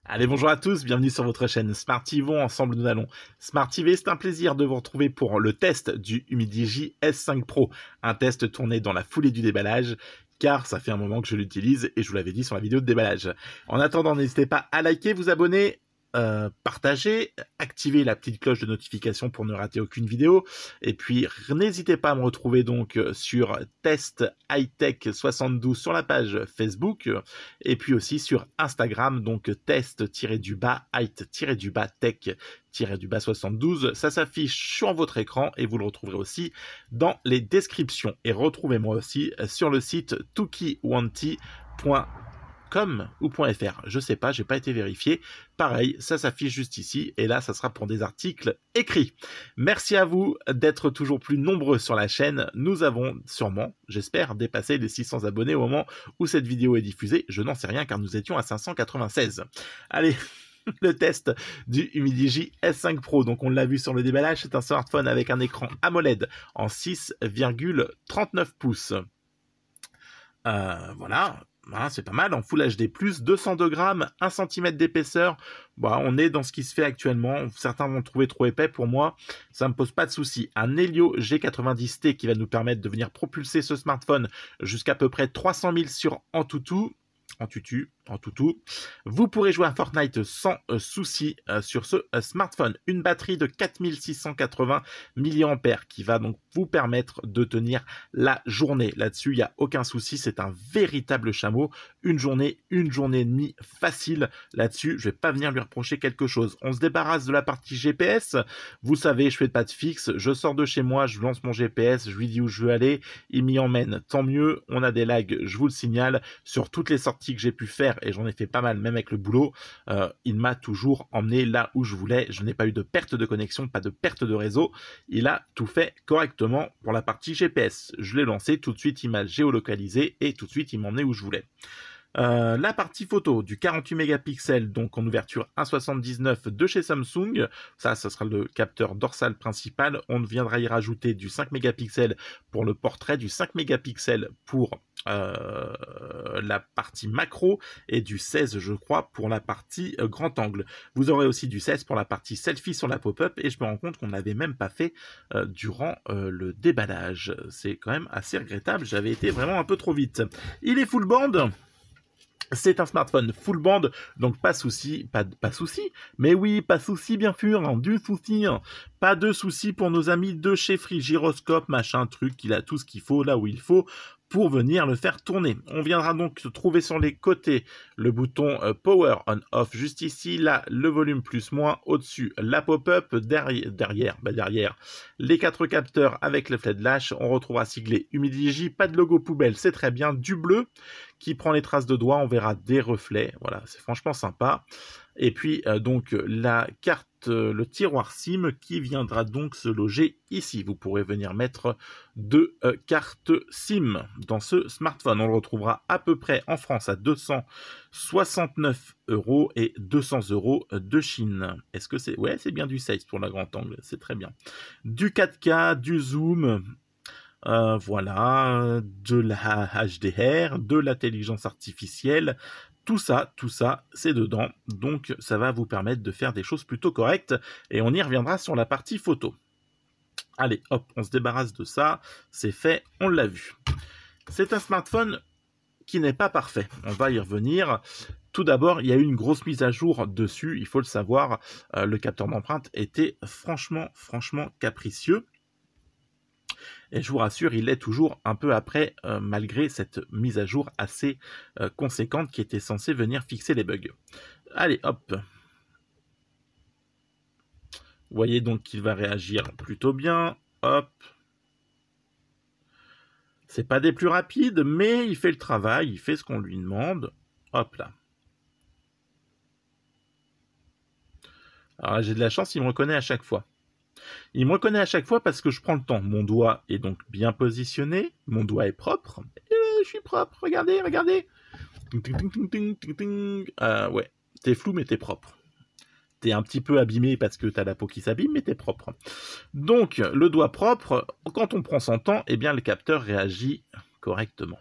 Allez, bonjour à tous, bienvenue sur votre chaîne Smart TV. Ensemble, nous allons Smart TV. C'est un plaisir de vous retrouver pour le test du Humidigi S5 Pro. Un test tourné dans la foulée du déballage, car ça fait un moment que je l'utilise et je vous l'avais dit sur la vidéo de déballage. En attendant, n'hésitez pas à liker, vous abonner, partager, activer la petite cloche de notification pour ne rater aucune vidéo. Et puis, n'hésitez pas à me retrouver donc sur Test Hightech 72 sur la page Facebook et puis aussi sur Instagram, donc test-height-tech 72. Ça s'affiche sur votre écran et vous le retrouverez aussi dans les descriptions. Et retrouvez-moi aussi sur le site tukiwanti.com ou .fr, je sais pas, j'ai pas été vérifié. Pareil, ça s'affiche juste ici et là ça sera pour des articles écrits. Merci à vous d'être toujours plus nombreux sur la chaîne. Nous avons sûrement, j'espère, dépassé les 600 abonnés au moment où cette vidéo est diffusée. Je n'en sais rien car nous étions à 596. Allez, le test du Humidigi S5 Pro. Donc on l'a vu sur le déballage, c'est un smartphone avec un écran AMOLED en 6,39 pouces. Voilà. Voilà, c'est pas mal, en Full HD+, 202 grammes, 1 cm d'épaisseur. Bon, on est dans ce qui se fait actuellement. Certains vont le trouver trop épais. Pour moi, ça me pose pas de souci. Un Helio G90T qui va nous permettre de venir propulser ce smartphone jusqu'à peu près 300 000 sur Antutu. Vous pourrez jouer à Fortnite sans souci sur ce smartphone. Une batterie de 4680 mAh qui va donc vous permettre de tenir la journée. Là-dessus, il n'y a aucun souci. C'est un véritable chameau. Une journée et demie facile. Là-dessus, je vais pas venir lui reprocher quelque chose. On se débarrasse de la partie GPS. Vous savez, je fais pas de fixe. Je sors de chez moi, je lance mon GPS, je lui dis où je veux aller. Il m'y emmène. Tant mieux. On a des lags, je vous le signale. Sur toutes les sorties que j'ai pu faire, et j'en ai fait pas mal même avec le boulot, il m'a toujours emmené là où je voulais. Je n'ai pas eu de perte de connexion, pas de perte de réseau. Il a tout fait correctement pour la partie GPS. Je l'ai lancé, tout de suite il m'a géolocalisé et tout de suite il m'a emmené où je voulais. La partie photo du 48 mégapixels, donc en ouverture 1,79 de chez Samsung, ça sera le capteur dorsal principal. On viendra y rajouter du 5 mégapixels pour le portrait, du 5 mégapixels pour la partie macro et du 16 je crois pour la partie grand angle. Vous aurez aussi du 16 pour la partie selfie sur la pop-up et je me rends compte qu'on n'avait même pas fait durant le déballage. C'est quand même assez regrettable, j'avais été vraiment un peu trop vite. Il est full band. C'est un smartphone full band, donc pas souci, pas souci, mais oui, pas souci bien sûr, hein, du souci, hein. Pas de souci pour nos amis de chez Free Gyroscope, machin truc, il a tout ce qu'il faut là où il faut pour venir le faire tourner. On viendra donc se trouver sur les côtés le bouton Power On Off juste ici, là le volume plus moins, au-dessus la pop-up, derrière les 4 capteurs avec le flash. On retrouvera siglé Humidigi, pas de logo poubelle, c'est très bien, du bleu qui prend les traces de doigts, on verra des reflets, voilà, c'est franchement sympa. Et puis donc la carte, le tiroir SIM qui viendra donc se loger ici. Vous pourrez venir mettre 2 cartes SIM dans ce smartphone. On le retrouvera à peu près en France à 269 € et 200 € de Chine. Est-ce que c'est... Ouais, c'est bien du 16 pour la grand angle, c'est très bien. Du 4K, du zoom... voilà, de la HDR, de l'intelligence artificielle, tout ça, c'est dedans, donc ça va vous permettre de faire des choses plutôt correctes, et on y reviendra sur la partie photo. Allez, hop, on se débarrasse de ça, c'est fait, on l'a vu. C'est un smartphone qui n'est pas parfait, on va y revenir. Tout d'abord, il y a eu une grosse mise à jour dessus, il faut le savoir, le capteur d'empreinte était franchement capricieux. Et je vous rassure, il est toujours un peu après, malgré cette mise à jour assez conséquente qui était censée venir fixer les bugs. Allez, hop. Vous voyez donc qu'il va réagir plutôt bien. Hop. C'est pas des plus rapides, mais il fait le travail, il fait ce qu'on lui demande. Hop là. Alors là, j'ai de la chance, il me reconnaît à chaque fois. Il me reconnaît à chaque fois parce que je prends le temps. Mon doigt est donc bien positionné. Mon doigt est propre. Je suis propre. Regardez. Ouais. T'es flou, mais t'es propre. T'es un petit peu abîmé parce que t'as la peau qui s'abîme, mais t'es propre. Donc, le doigt propre, quand on prend son temps, eh bien, le capteur réagit correctement.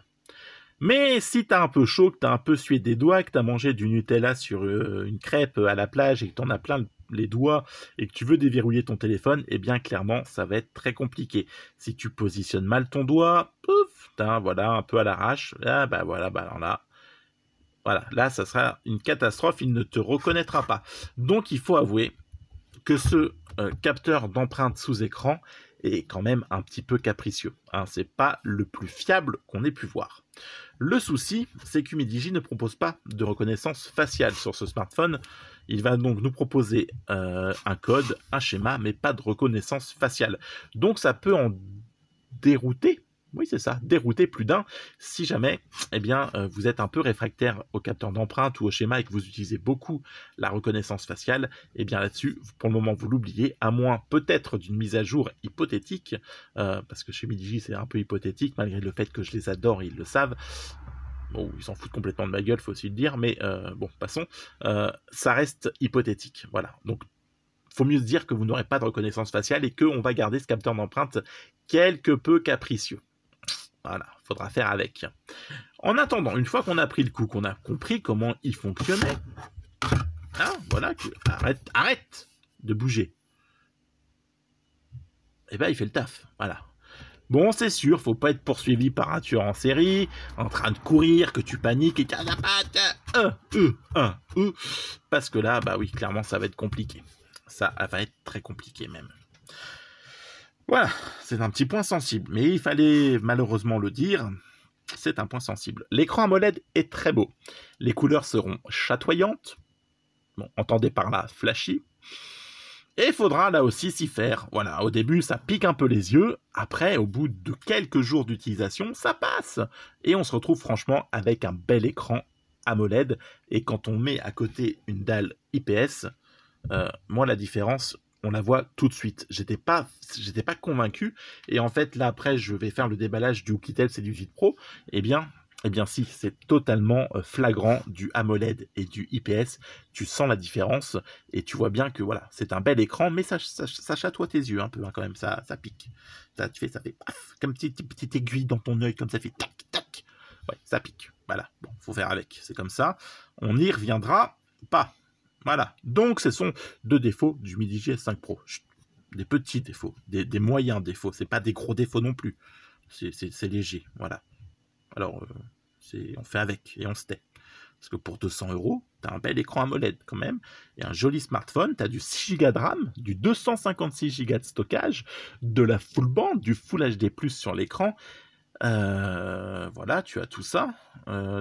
Mais si t'as un peu chaud, que t'as un peu sué des doigts, que t'as mangé du Nutella sur une crêpe à la plage et que t'en as plein les doigts et que tu veux déverrouiller ton téléphone, eh bien clairement ça va être très compliqué. Si tu positionnes mal ton doigt, pouf, voilà, un peu à l'arrache, là, bah voilà, bah alors là, voilà, là ça sera une catastrophe, il ne te reconnaîtra pas. Donc il faut avouer que ce capteur d'empreinte sous écran est quand même un petit peu capricieux. Hein, c'est pas le plus fiable qu'on ait pu voir. Le souci, c'est qu'Humidigi ne propose pas de reconnaissance faciale sur ce smartphone. Il va donc nous proposer un code, un schéma, mais pas de reconnaissance faciale. Donc ça peut en dérouter, oui c'est ça, dérouter plus d'un, si jamais eh bien, vous êtes un peu réfractaire au capteur d'empreinte ou au schéma et que vous utilisez beaucoup la reconnaissance faciale, eh bien là-dessus, pour le moment vous l'oubliez, à moins peut-être d'une mise à jour hypothétique, parce que chez Midigi c'est un peu hypothétique, malgré le fait que je les adore, ils le savent. Bon, ils s'en foutent complètement de ma gueule, faut aussi le dire, mais bon, passons. Ça reste hypothétique, voilà. Donc, faut mieux se dire que vous n'aurez pas de reconnaissance faciale et qu'on va garder ce capteur d'empreinte quelque peu capricieux. Voilà, faudra faire avec. En attendant, une fois qu'on a pris le coup, qu'on a compris comment il fonctionnait, voilà, arrête de bouger. Et ben, il fait le taf, voilà. Bon, c'est sûr, faut pas être poursuivi par un tueur en série, en train de courir, que tu paniques et que la patte, parce que là, bah oui, clairement, ça va être compliqué. Ça va être très compliqué même. Voilà, c'est un petit point sensible, mais il fallait malheureusement le dire, c'est un point sensible. L'écran AMOLED est très beau. Les couleurs seront chatoyantes, bon, entendez par là flashy, et il faudra là aussi s'y faire. Voilà, au début ça pique un peu les yeux, après au bout de quelques jours d'utilisation, ça passe. Et on se retrouve franchement avec un bel écran AMOLED, et quand on met à côté une dalle IPS, moi la différence, on la voit tout de suite. J'étais pas convaincu, et en fait là après je vais faire le déballage du Oukitel C18 Pro, eh bien si, c'est totalement flagrant du AMOLED et du IPS, tu sens la différence, et tu vois bien que voilà, c'est un bel écran, mais ça chatoie tes yeux un peu, hein, quand même, ça pique. Ça fait paf, comme une petite aiguille dans ton œil, comme ça fait tac, tac. Ouais, ça pique, voilà, bon, faut faire avec, c'est comme ça. On y reviendra pas. Voilà, donc ce sont deux défauts du Midigi S5 Pro. Chut, des petits défauts, des moyens défauts, c'est pas des gros défauts non plus. C'est léger, voilà. Alors, on fait avec et on se tait. Parce que pour 200 €, t'as un bel écran AMOLED quand même, et un joli smartphone, t'as du 6 Go de RAM, du 256 Go de stockage, de la full band, du Full HD+, sur l'écran. Voilà, tu as tout ça.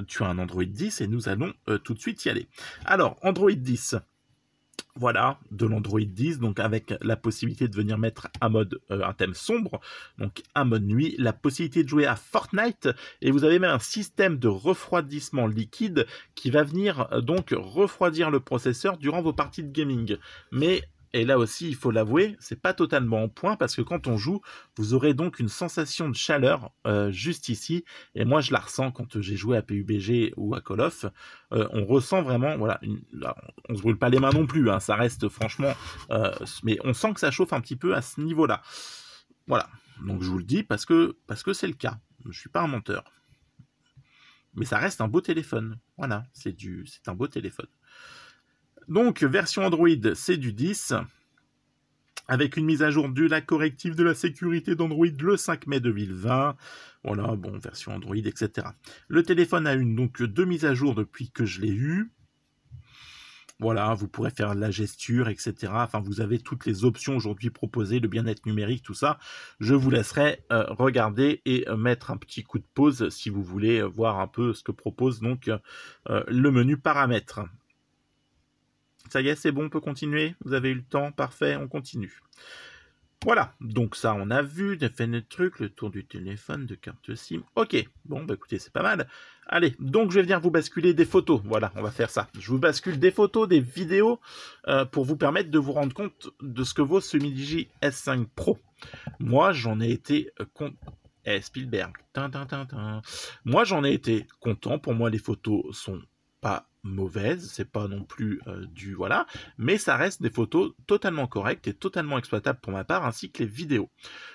Tu as un Android 10 et nous allons tout de suite y aller. Alors, Android 10. Voilà, de l'Android 10, donc avec la possibilité de venir mettre un thème sombre, donc un mode nuit, la possibilité de jouer à Fortnite, et vous avez même un système de refroidissement liquide qui va venir donc refroidir le processeur durant vos parties de gaming. Mais, et là aussi il faut l'avouer, c'est pas totalement en point, parce que quand on joue, vous aurez donc une sensation de chaleur juste ici, et moi je la ressens quand j'ai joué à PUBG ou à Call of. On ressent vraiment, voilà, on se brûle pas les mains non plus, hein, ça reste franchement, mais on sent que ça chauffe un petit peu à ce niveau-là. Voilà, donc je vous le dis parce que c'est le cas. Je suis pas un menteur, mais ça reste un beau téléphone. Voilà, c'est un beau téléphone. Donc version Android, c'est du 10. Avec une mise à jour de la corrective de la sécurité d'Android le 5 mai 2020. Voilà, bon, version Android, etc. Le téléphone a eu donc 2 mises à jour depuis que je l'ai eu. Voilà, vous pourrez faire la gesture, etc. Enfin, vous avez toutes les options aujourd'hui proposées, le bien-être numérique, tout ça. Je vous laisserai regarder et mettre un petit coup de pause si vous voulez voir un peu ce que propose donc le menu paramètres. Ça y est, c'est bon, on peut continuer. Vous avez eu le temps, parfait, on continue. Voilà, donc ça on a vu, on fait notre truc, le tour du téléphone, de carte SIM. Ok, bon bah écoutez, c'est pas mal. Allez, donc je vais venir vous basculer des photos. Voilà, on va faire ça. Je vous bascule des photos, des vidéos, pour vous permettre de vous rendre compte de ce que vaut ce Midigi S5 Pro. Moi, j'en ai été Spielberg. Moi, j'en ai été content. Pour moi, les photos sont pas mauvaise, c'est pas non plus voilà, mais ça reste des photos totalement correctes et totalement exploitables pour ma part, ainsi que les vidéos.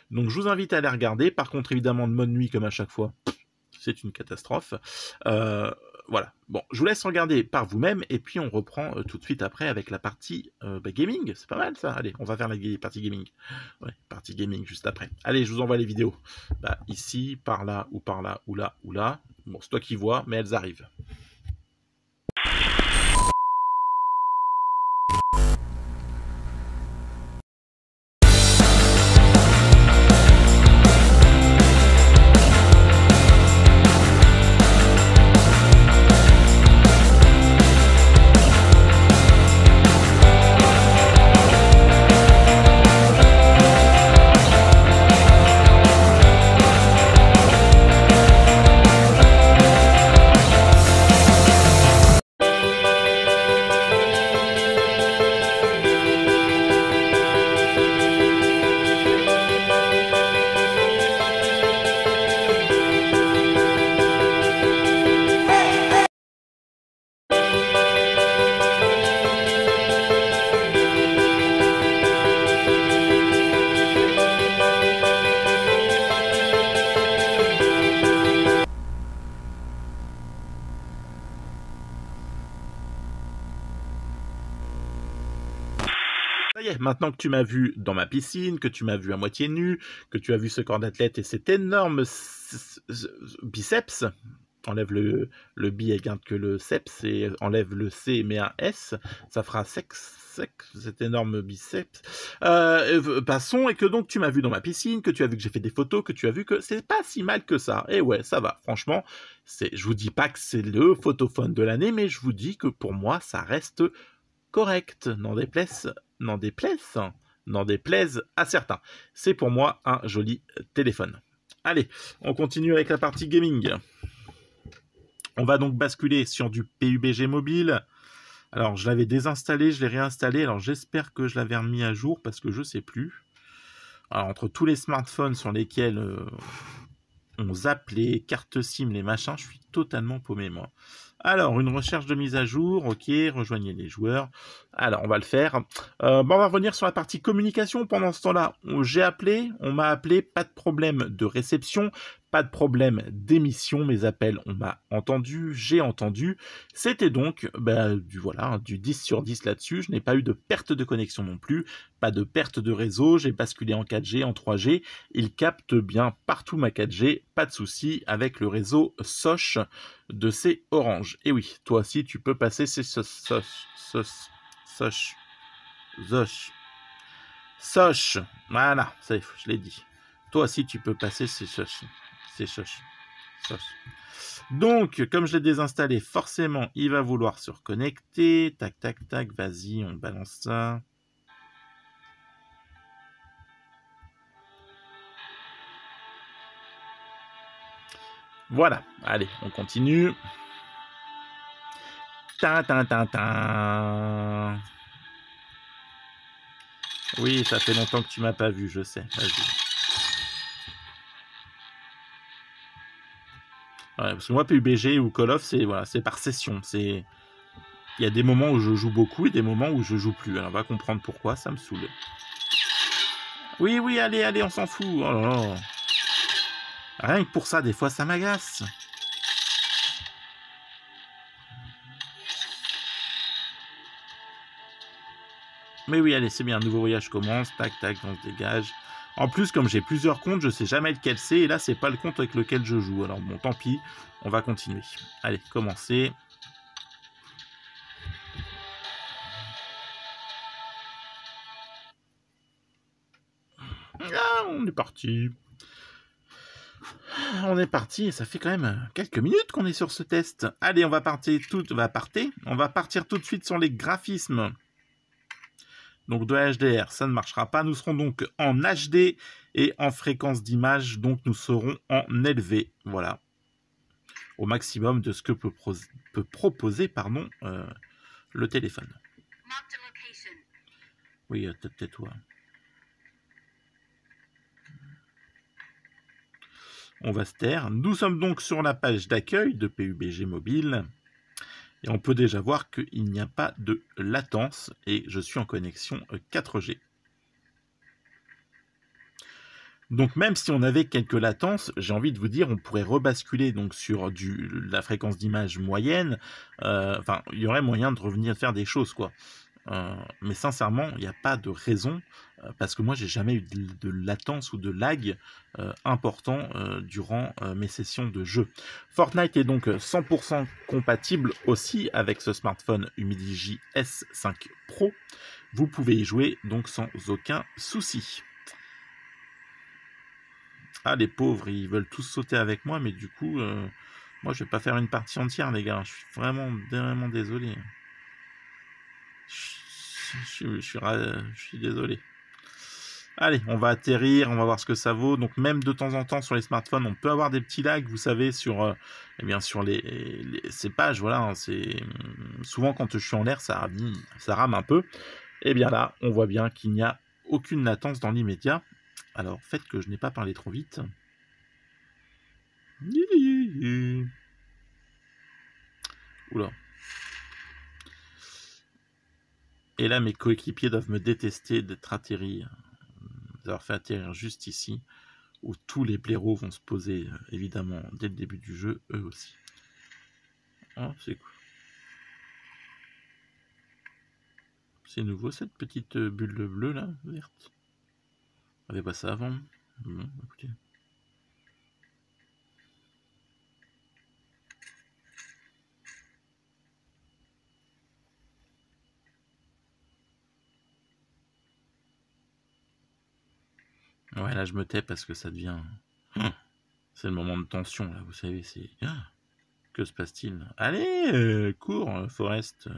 Donc je vous invite à les regarder. Par contre, évidemment, le mode nuit, comme à chaque fois, c'est une catastrophe. Voilà. Bon, je vous laisse regarder par vous-même et puis on reprend tout de suite après avec la partie gaming. C'est pas mal ça. Allez, on va faire la partie gaming. Ouais, partie gaming juste après. Allez, je vous envoie les vidéos. Bah, ici, par là, ou par là, ou là, ou là. Bon, c'est toi qui vois, mais elles arrivent. Ça y est, maintenant que tu m'as vu dans ma piscine, que tu m'as vu à moitié nu, que tu as vu ce corps d'athlète et cet énorme biceps, enlève le bi et garde que le seps et enlève le c et met un s, ça fera cet énorme biceps. Passons, et que donc tu m'as vu dans ma piscine, que tu as vu que j'ai fait des photos, que tu as vu que c'est pas si mal que ça. Et ouais, ça va, franchement, je vous dis pas que c'est le photophone de l'année, mais je vous dis que pour moi, ça reste correct, n'en déplaise à certains. C'est pour moi un joli téléphone. Allez, on continue avec la partie gaming. On va donc basculer sur du PUBG mobile. Alors, je l'avais désinstallé, je l'ai réinstallé. Alors, j'espère que je l'avais remis à jour parce que je sais plus. Alors, entre tous les smartphones sur lesquels on zappe les cartes SIM, les machins, je suis totalement paumé, moi. Alors, une recherche de mise à jour, ok, rejoignez les joueurs. Alors, on va le faire. On va revenir sur la partie communication. Pendant ce temps-là, j'ai appelé, on m'a appelé, pas de problème de réception, pas de problème d'émission. Mes appels, on m'a entendu, j'ai entendu. C'était donc du 10 sur 10 là-dessus. Je n'ai pas eu de perte de connexion non plus, pas de perte de réseau. J'ai basculé en 4G, en 3G. Il capte bien partout ma 4G, pas de souci avec le réseau Soch de ces Orange. Et oui, toi aussi tu peux passer ces Soch. Voilà, ça y est, je l'ai dit. Toi aussi tu peux passer ces Soch. Donc, comme je l'ai désinstallé, forcément, il va vouloir se reconnecter. Tac, tac, tac, vas-y, on balance ça. Voilà, allez, on continue. Oui, ça fait longtemps que tu m'as pas vu, je sais. Vas-y. Ouais, parce que moi, PUBG ou Call of, c'est par session. Il y a des moments où je joue beaucoup et des moments où je joue plus. Alors, on va comprendre pourquoi, ça me saoule. Oui, allez, on s'en fout. Oh là là. Rien que pour ça, des fois, ça m'agace. Mais oui, allez, c'est bien, un nouveau voyage commence, tac, tac, on se dégage. En plus, comme j'ai plusieurs comptes, je sais jamais lequel c'est, et là, c'est pas le compte avec lequel je joue. Alors bon, tant pis, on va continuer. Allez, commencer. Ah, on est parti. On est parti, et ça fait quand même quelques minutes qu'on est sur ce test. Allez, on va partir tout de suite sur les graphismes. Donc de HDR, ça ne marchera pas. Nous serons donc en HD et en fréquence d'image, donc nous serons en élevé. Voilà. Au maximum de ce que peut proposer le téléphone. Oui, tais-toi. On va se taire. Nous sommes donc sur la page d'accueil de PUBG Mobile. Et on peut déjà voir qu'il n'y a pas de latence et je suis en connexion 4G. Donc même si on avait quelques latences, j'ai envie de vous dire, on pourrait rebasculer donc sur la fréquence d'image moyenne. Enfin, il y aurait moyen de revenir faire des choses, quoi. Mais sincèrement, il n'y a pas de raison, parce que moi, j'ai jamais eu de latence ou de lag important durant mes sessions de jeu. Fortnite est donc 100% compatible aussi avec ce smartphone Humidigi S5 Pro. Vous pouvez y jouer donc sans aucun souci. Ah, les pauvres, ils veulent tous sauter avec moi, mais du coup, moi, je vais pas faire une partie entière, les gars. Je suis vraiment désolé. Je suis désolé. Allez, on va atterrir, on va voir ce que ça vaut. Donc même de temps en temps sur les smartphones, on peut avoir des petits lags, vous savez, sur, eh bien, sur ces pages. Voilà, hein, c'est souvent quand je suis en l'air, ça rame un peu. Et bien là, on voit bien qu'il n'y a aucune latence dans l'immédiat. Alors, faites que je n'ai pas parlé trop vite. Oula. Et là, mes coéquipiers doivent me détester d'être atterri, d'avoir fait atterrir juste ici, où tous les blaireaux vont se poser, évidemment, dès le début du jeu, eux aussi. Oh, c'est cool. C'est nouveau, cette petite bulle bleue, là, verte. On avait pas ça avant. Bon, écoutez. Ouais, là, je me tais parce que ça devient... C'est le moment de tension, là, vous savez, c'est... Que se passe-t-il? Allez, cours, Forest.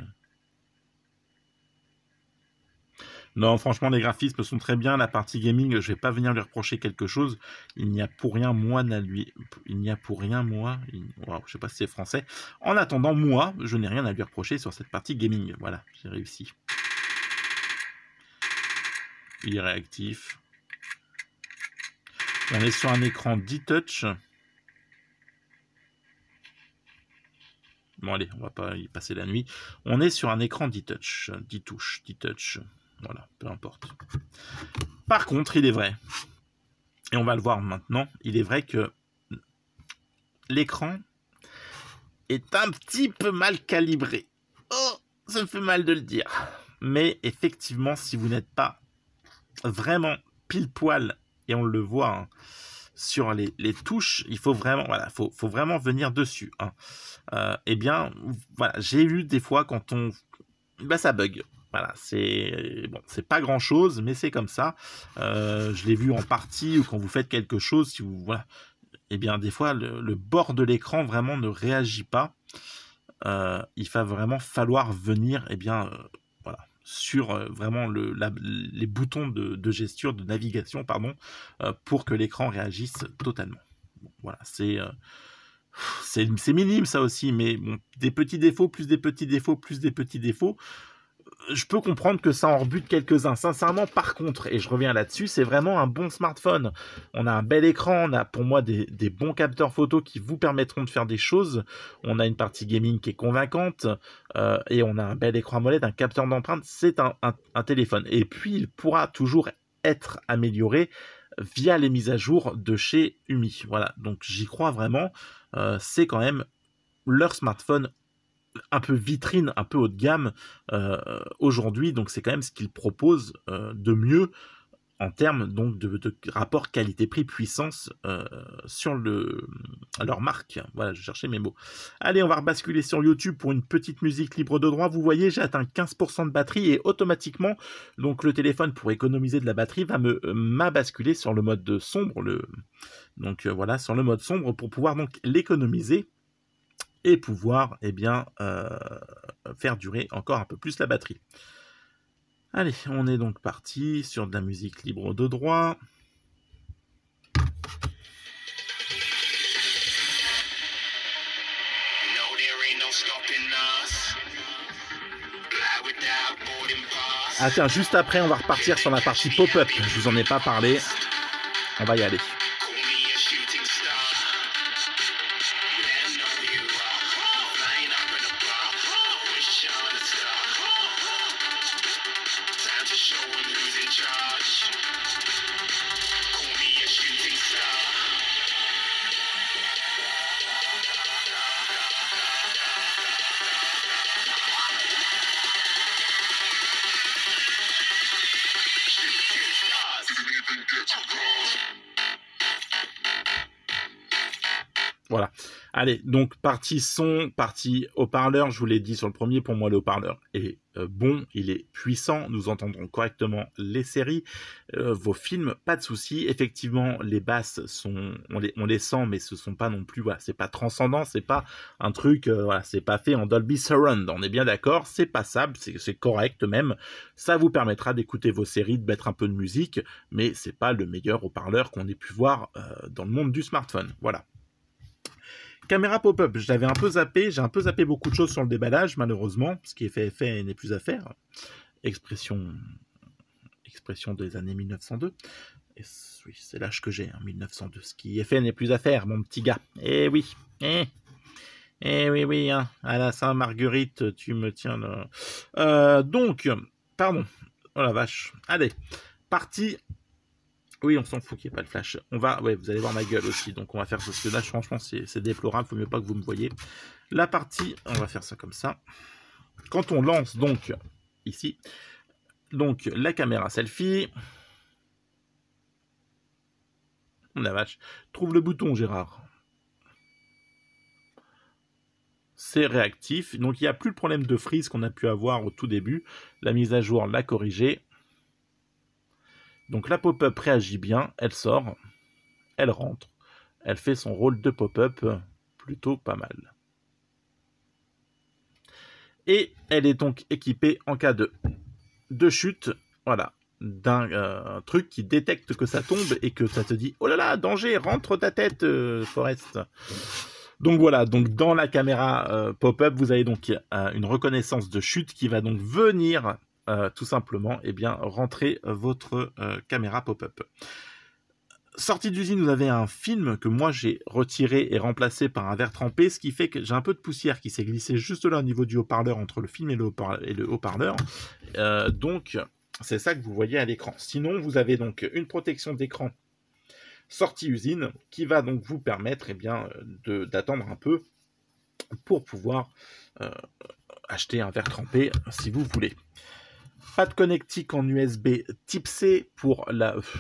Non, franchement, les graphismes sont très bien. La partie gaming, je vais pas venir lui reprocher quelque chose. Il n'y a pour rien, moi, Wow, je sais pas si c'est français. En attendant, moi, je n'ai rien à lui reprocher sur cette partie gaming. Voilà, j'ai réussi. Il est réactif. On est sur un écran 10 touch. Bon, allez, on va pas y passer la nuit. On est sur un écran 10 touch. 10 touches, 10 touch. Voilà, peu importe. Par contre, il est vrai, et on va le voir maintenant, il est vrai que l'écran est un petit peu mal calibré. Oh, ça me fait mal de le dire. Mais effectivement, si vous n'êtes pas vraiment pile poil, et on le voit hein, sur les touches, il faut vraiment, voilà, faut vraiment venir dessus. Hein. Eh bien, voilà, j'ai eu des fois quand ça bug. Voilà, c'est bon, c'est pas grand chose, mais c'est comme ça. Je l'ai vu en partie ou quand vous faites quelque chose, si vous voilà, eh bien des fois le bord de l'écran vraiment ne réagit pas. Il va vraiment falloir venir, eh bien voilà, sur vraiment les boutons de gesture, de navigation, pardon, pour que l'écran réagisse totalement. Bon, voilà, c'est minime ça aussi, mais bon, des petits défauts, plus des petits défauts, plus des petits défauts. Je peux comprendre que ça en rebute quelques-uns. Sincèrement, par contre, et je reviens là-dessus, c'est vraiment un bon smartphone. On a un bel écran, on a pour moi des bons capteurs photo qui vous permettront de faire des choses. On a une partie gaming qui est convaincante et on a un bel écran AMOLED, un capteur d'empreinte. C'est un téléphone. Et puis, il pourra toujours être amélioré via les mises à jour de chez Umi. Voilà, donc j'y crois vraiment. C'est quand même leur smartphone un peu vitrine, un peu haut de gamme aujourd'hui, donc c'est quand même ce qu'ils proposent de mieux en termes donc de rapport qualité-prix puissance sur leur marque. Voilà, je cherchais mes mots. Allez, on va rebasculer sur YouTube pour une petite musique libre de droit. Vous voyez, j'ai atteint 15% de batterie et automatiquement, donc le téléphone, pour économiser de la batterie, m'a basculé sur le mode de sombre. Donc voilà, sur le mode sombre pour pouvoir donc l'économiser et pouvoir eh bien, faire durer encore un peu plus la batterie. Allez, on est donc parti sur de la musique libre de droit. Ah tiens, juste après, on va repartir sur la partie pop-up. Je vous en ai pas parlé. On va y aller. Voilà. Allez, donc partie son, partie haut-parleur. Je vous l'ai dit sur le premier, pour moi le haut-parleur est bon, il est puissant. Nous entendrons correctement les séries, vos films, pas de souci. Effectivement, les basses sont, on les sent, mais ce sont pas non plus, voilà, c'est pas transcendant, c'est pas un truc, voilà, c'est pas fait en Dolby Surround. On est bien d'accord, c'est passable, c'est correct même. Ça vous permettra d'écouter vos séries, de mettre un peu de musique, mais c'est pas le meilleur haut-parleur qu'on ait pu voir dans le monde du smartphone. Voilà. Caméra pop-up, j'avais un peu zappé, j'ai un peu zappé beaucoup de choses sur le déballage, malheureusement. Ce qui est fait n'est plus à faire. Expression des années 1902. Et oui, c'est l'âge que j'ai, 1902. Ce qui est fait n'est plus à faire, mon petit gars. Eh oui, oui, hein. À la Saint-Marguerite, tu me tiens là. Donc, pardon. Oh la vache. Allez, partie. Oui, on s'en fout qu'il n'y ait pas le flash. Ouais, vous allez voir ma gueule aussi, donc on va faire ce que là, franchement, c'est déplorable, faut mieux pas que vous me voyez. La partie, on va faire ça comme ça. Quand on lance, donc, ici, donc, la caméra selfie. Oh la vache. Trouve le bouton, Gérard. C'est réactif, donc il n'y a plus le problème de freeze qu'on a pu avoir au tout début. La mise à jour l'a corrigé. Donc la pop-up réagit bien, elle sort, elle rentre, elle fait son rôle de pop-up plutôt pas mal. Et elle est donc équipée en cas de chute, voilà, d'un truc qui détecte que ça tombe et que ça te dit « Oh là là, danger, rentre ta tête, Forest !» Donc voilà, donc dans la caméra pop-up, vous avez donc une reconnaissance de chute qui va donc venir tout simplement rentrer votre caméra pop-up. Sortie d'usine, vous avez un film que moi j'ai retiré et remplacé par un verre trempé, ce qui fait que j'ai un peu de poussière qui s'est glissée juste là au niveau du haut-parleur, entre le film et le haut-parleur. Donc c'est ça que vous voyez à l'écran. Sinon, vous avez donc une protection d'écran sortie usine qui va donc vous permettre d'attendre un peu pour pouvoir acheter un verre trempé si vous voulez. Pas de connectique en USB type C pour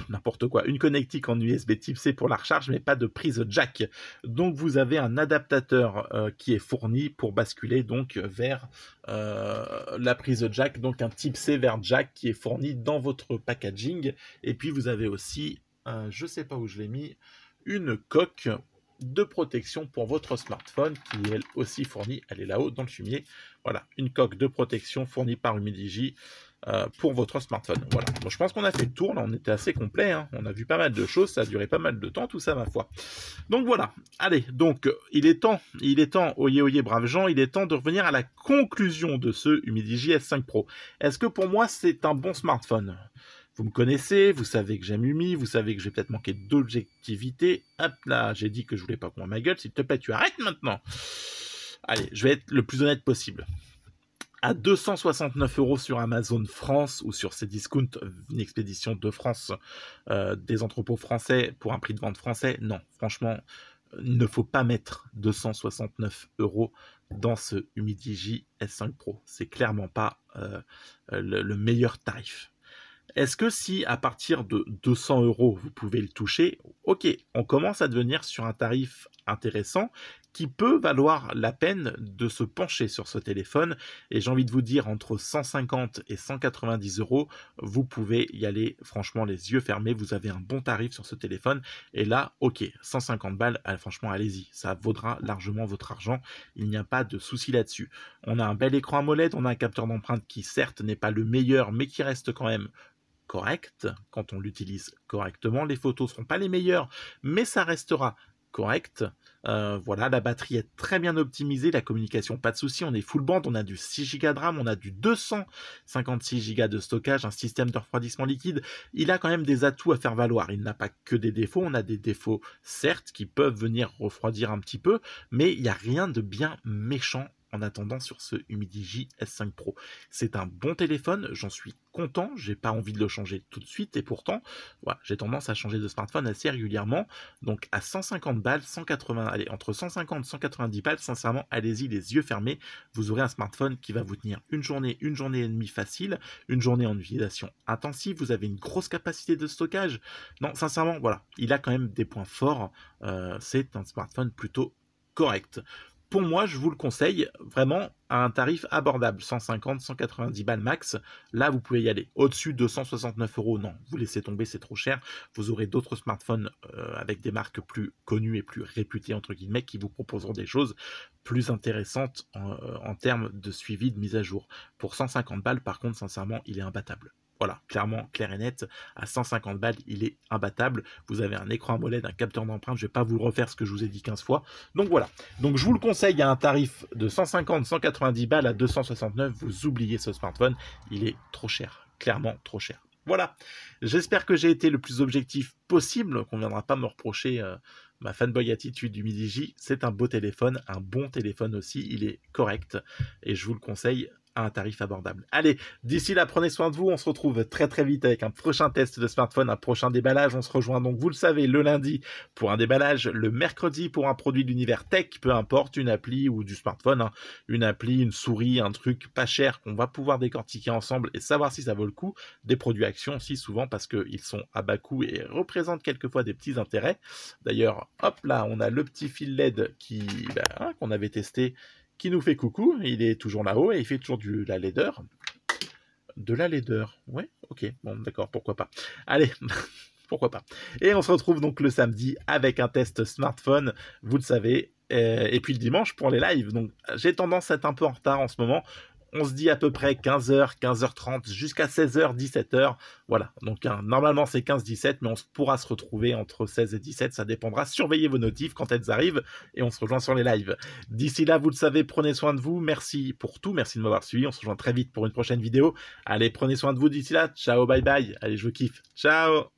n'importe quoi, une connectique en USB type C pour la recharge, mais pas de prise jack. Donc vous avez un adaptateur qui est fourni pour basculer donc vers la prise jack, donc un type C vers jack qui est fourni dans votre packaging. Et puis vous avez aussi, je sais pas où je l'ai mis, une coque de protection pour votre smartphone qui est elle aussi fournie, elle est là-haut dans le fumier. Voilà, une coque de protection fournie par Humidigi pour votre smartphone. Voilà. Bon, je pense qu'on a fait le tour, là on était assez complet, hein. On a vu pas mal de choses, ça a duré pas mal de temps, tout ça ma foi. Donc voilà, allez, donc il est temps, oyez braves gens, il est temps de revenir à la conclusion de ce Humidigi S5 Pro. Est-ce que pour moi c'est un bon smartphone ? Vous me connaissez, vous savez que j'aime Humi, vous savez que j'ai peut-être manqué d'objectivité. Hop là, j'ai dit que je voulais pas qu'on voit ma gueule, s'il te plaît, tu arrêtes maintenant. Allez, je vais être le plus honnête possible. À 269 € sur Amazon France ou sur Cdiscount, une expédition de France, des entrepôts français pour un prix de vente français, non, franchement, il ne faut pas mettre 269 € dans ce Humidigi S5 Pro. C'est clairement pas le meilleur tarif. Est-ce que si à partir de 200 € vous pouvez le toucher, ok, on commence à devenir sur un tarif intéressant qui peut valoir la peine de se pencher sur ce téléphone. Et j'ai envie de vous dire, entre 150 et 190 €, vous pouvez y aller franchement les yeux fermés. Vous avez un bon tarif sur ce téléphone. Et là, ok, 150 balles, franchement, allez-y. Ça vaudra largement votre argent. Il n'y a pas de souci là-dessus. On a un bel écran AMOLED, on a un capteur d'empreinte qui certes n'est pas le meilleur, mais qui reste quand même correct quand on l'utilise correctement. Les photos seront pas les meilleures, mais ça restera correct. Voilà, la batterie est très bien optimisée, la communication pas de souci, on est full band, on a du 6 Go de RAM, on a du 256 Go de stockage, un système de refroidissement liquide. Il a quand même des atouts à faire valoir, il n'a pas que des défauts, on a des défauts certes qui peuvent venir refroidir un petit peu, mais il n'y a rien de bien méchant en attendant sur ce Humidigi S5 Pro. C'est un bon téléphone, j'en suis content, j'ai pas envie de le changer tout de suite et pourtant, voilà, j'ai tendance à changer de smartphone assez régulièrement. Donc à 150 balles, 180, allez, entre 150 et 190 balles, sincèrement, allez-y les yeux fermés, vous aurez un smartphone qui va vous tenir une journée et demie facile, une journée en utilisation intensive, vous avez une grosse capacité de stockage. Non, sincèrement, voilà, il a quand même des points forts, c'est un smartphone plutôt correct. Pour moi, je vous le conseille vraiment à un tarif abordable, 150, 190 balles max. Là, vous pouvez y aller. Au-dessus de 169 €, non, vous laissez tomber, c'est trop cher. Vous aurez d'autres smartphones avec des marques plus connues et plus réputées, entre guillemets, qui vous proposeront des choses plus intéressantes en termes de suivi de mise à jour. Pour 150 balles, par contre, sincèrement, il est imbattable. Voilà, clairement, clair et net, à 150 balles, il est imbattable. Vous avez un écran AMOLED, un capteur d'empreinte, je ne vais pas vous refaire ce que je vous ai dit 15 fois. Donc voilà, donc je vous le conseille à un tarif de 150, 190 balles à 269, vous oubliez ce smartphone, il est trop cher, clairement trop cher. Voilà, j'espère que j'ai été le plus objectif possible, qu'on ne viendra pas me reprocher ma fanboy attitude du Midi J. C'est un beau téléphone, un bon téléphone aussi, il est correct, et je vous le conseille à un tarif abordable. Allez, d'ici là, prenez soin de vous, on se retrouve très très vite avec un prochain test de smartphone, un prochain déballage, on se rejoint donc, vous le savez, le lundi pour un déballage, le mercredi pour un produit de l'univers tech, peu importe, une appli ou du smartphone, hein, une appli, une souris, un truc pas cher qu'on va pouvoir décortiquer ensemble et savoir si ça vaut le coup, des produits actions aussi souvent parce qu'ils sont à bas coût et représentent quelquefois des petits intérêts. D'ailleurs, hop là, on a le petit fil LED qu'on avait testé, qui nous fait coucou, il est toujours là-haut et il fait toujours de la laideur. De la laideur, ouais, ok, bon d'accord, pourquoi pas. Allez, pourquoi pas. Et on se retrouve donc le samedi avec un test smartphone, vous le savez, et puis le dimanche pour les lives. Donc j'ai tendance à être un peu en retard en ce moment. On se dit à peu près 15h, 15h30, jusqu'à 16h, 17h. Voilà, donc normalement c'est 15-17, mais on pourra se retrouver entre 16 et 17, ça dépendra. Surveillez vos notifs quand elles arrivent et on se rejoint sur les lives. D'ici là, vous le savez, prenez soin de vous. Merci pour tout, merci de m'avoir suivi. On se rejoint très vite pour une prochaine vidéo. Allez, prenez soin de vous d'ici là. Ciao, bye bye. Allez, je vous kiffe. Ciao.